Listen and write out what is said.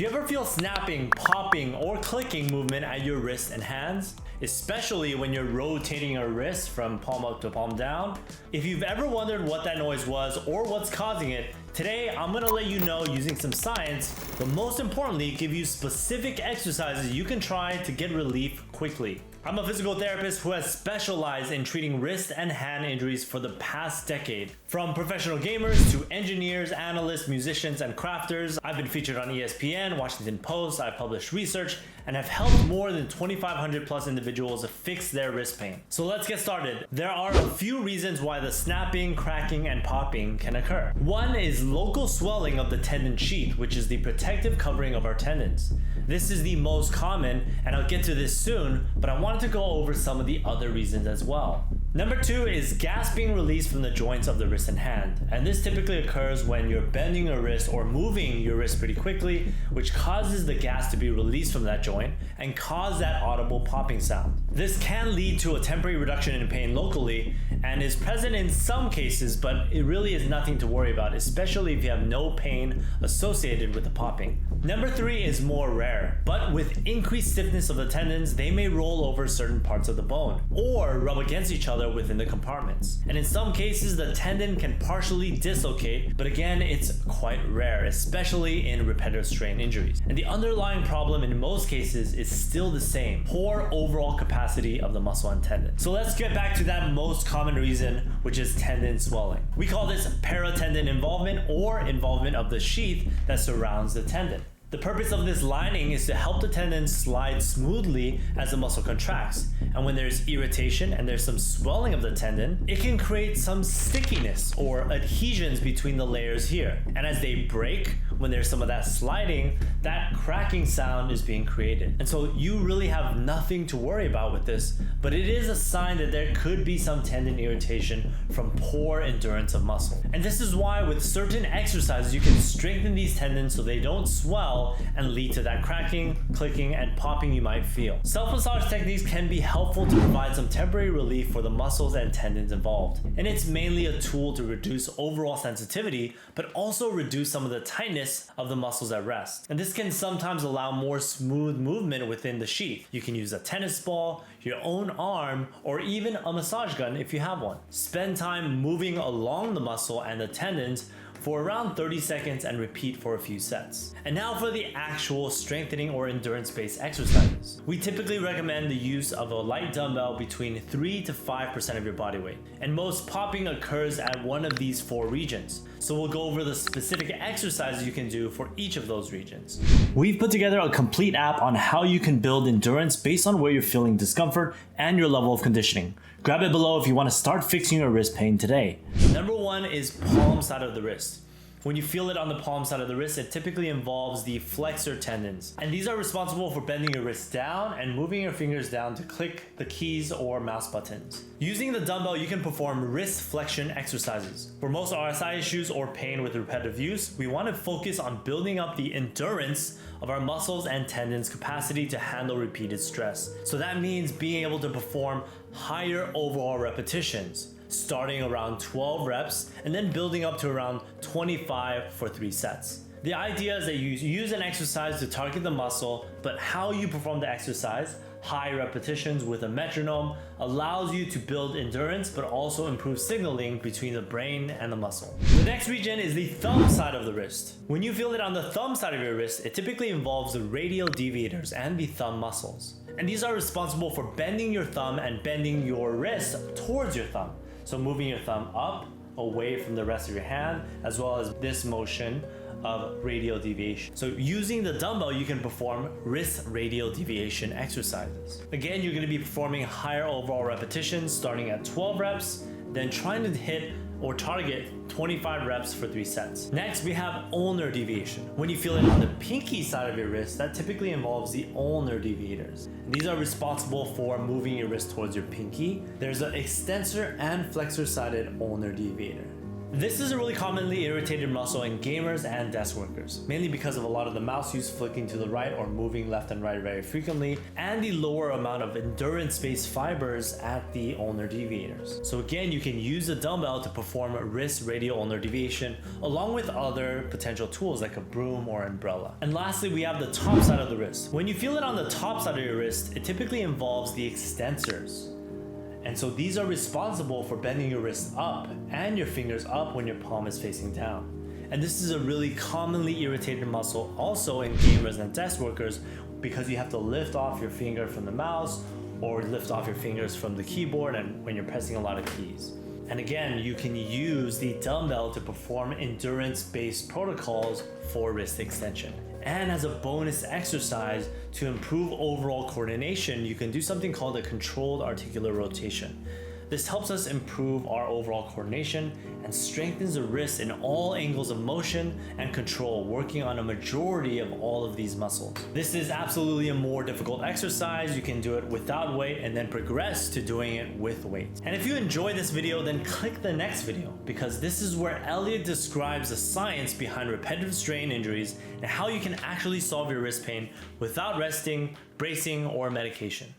Do you ever feel snapping, popping, or clicking movement at your wrists and hands? Especially when you're rotating your wrist from palm up to palm down? If you've ever wondered what that noise was or what's causing it, today I'm gonna let you know using some science, but most importantly, give you specific exercises you can try to get relief quickly. I'm a physical therapist who has specialized in treating wrist and hand injuries for the past decade. From professional gamers to engineers, analysts, musicians, and crafters, I've been featured on ESPN, Washington Post, I've published research, and have helped more than 2,500 plus individuals fix their wrist pain. So let's get started. There are a few reasons why the snapping, cracking, and popping can occur. One is local swelling of the tendon sheath, which is the protective covering of our tendons. This is the most common, and I'll get to this soon, but I wanted to go over some of the other reasons as well. Number two is gas being released from the joints of the wrist and hand. And this typically occurs when you're bending your wrist or moving your wrist pretty quickly, which causes the gas to be released from that joint and cause that audible popping sound. This can lead to a temporary reduction in pain locally and is present in some cases, but it really is nothing to worry about, especially if you have no pain associated with the popping. Number three is more rare, but with increased stiffness of the tendons, they may roll over certain parts of the bone or rub against each other within the compartments. And in some cases, the tendon can partially dislocate, but again, it's quite rare, especially in repetitive strain injuries. And the underlying problem in most cases is still the same: poor overall capacity of the muscle and tendon. So let's get back to that most common reason, which is tendon swelling. We call this paratendon involvement or involvement of the sheath that surrounds the tendon. The purpose of this lining is to help the tendon slide smoothly as the muscle contracts. And when there's irritation and there's some swelling of the tendon, it can create some stickiness or adhesions between the layers here. And as they break, when there's some of that sliding, that cracking sound is being created. And so you really have nothing to worry about with this, but it is a sign that there could be some tendon irritation from poor endurance of muscle. And this is why with certain exercises, you can strengthen these tendons so they don't swell and lead to that cracking, clicking, and popping you might feel. Self-massage techniques can be helpful to provide some temporary relief for the muscles and tendons involved. And it's mainly a tool to reduce overall sensitivity, but also reduce some of the tightness of the muscles at rest. And this can sometimes allow more smooth movement within the sheath. You can use a tennis ball, your own arm, or even a massage gun if you have one. Spend time moving along the muscle and the tendons for around 30 seconds and repeat for a few sets. And now for the actual strengthening or endurance-based exercises. We typically recommend the use of a light dumbbell between 3 to 5% of your body weight. And most popping occurs at one of these four regions. So we'll go over the specific exercises you can do for each of those regions. We've put together a complete app on how you can build endurance based on where you're feeling discomfort and your level of conditioning. Grab it below if you want to start fixing your wrist pain today. Number one is palm side of the wrist. When you feel it on the palm side of the wrist, it typically involves the flexor tendons. And these are responsible for bending your wrist down and moving your fingers down to click the keys or mouse buttons. Using the dumbbell, you can perform wrist flexion exercises. For most RSI issues or pain with repetitive use, we want to focus on building up the endurance of our muscles and tendons' capacity to handle repeated stress. So that means being able to perform higher overall repetitions, starting around 12 reps and then building up to around 25 for 3 sets. The idea is that you use an exercise to target the muscle, but how you perform the exercise, high repetitions with a metronome, allows you to build endurance but also improve signaling between the brain and the muscle. The next region is the thumb side of the wrist. When you feel it on the thumb side of your wrist, it typically involves the radial deviators and the thumb muscles. And these are responsible for bending your thumb and bending your wrist towards your thumb. So moving your thumb up, away from the rest of your hand, as well as this motion of radial deviation. So using the dumbbell, you can perform wrist radial deviation exercises. Again, you're going to be performing higher overall repetitions starting at 12 reps, then trying to hit or target 25 reps for 3 sets. Next, we have ulnar deviation. When you feel it on the pinky side of your wrist, that typically involves the ulnar deviators. And these are responsible for moving your wrist towards your pinky. There's an extensor and flexor-sided ulnar deviator. This is a really commonly irritated muscle in gamers and desk workers, mainly because of a lot of the mouse use flicking to the right or moving left and right very frequently, and the lower amount of endurance-based fibers at the ulnar deviators. So again, you can use a dumbbell to perform wrist radial ulnar deviation along with other potential tools like a broom or umbrella. And lastly, we have the top side of the wrist. When you feel it on the top side of your wrist, it typically involves the extensors. And so these are responsible for bending your wrist up and your fingers up when your palm is facing down. And this is a really commonly irritated muscle also in gamers and desk workers because you have to lift off your finger from the mouse or lift off your fingers from the keyboard and when you're pressing a lot of keys. And again, you can use the dumbbell to perform endurance-based protocols for wrist extension. And as a bonus exercise to improve overall coordination, you can do something called a controlled articular rotation. This helps us improve our overall coordination and strengthens the wrist in all angles of motion and control, working on a majority of all of these muscles. This is absolutely a more difficult exercise. You can do it without weight and then progress to doing it with weight. And if you enjoyed this video, then click the next video because this is where Elliot describes the science behind repetitive strain injuries and how you can actually solve your wrist pain without resting, bracing, or medication.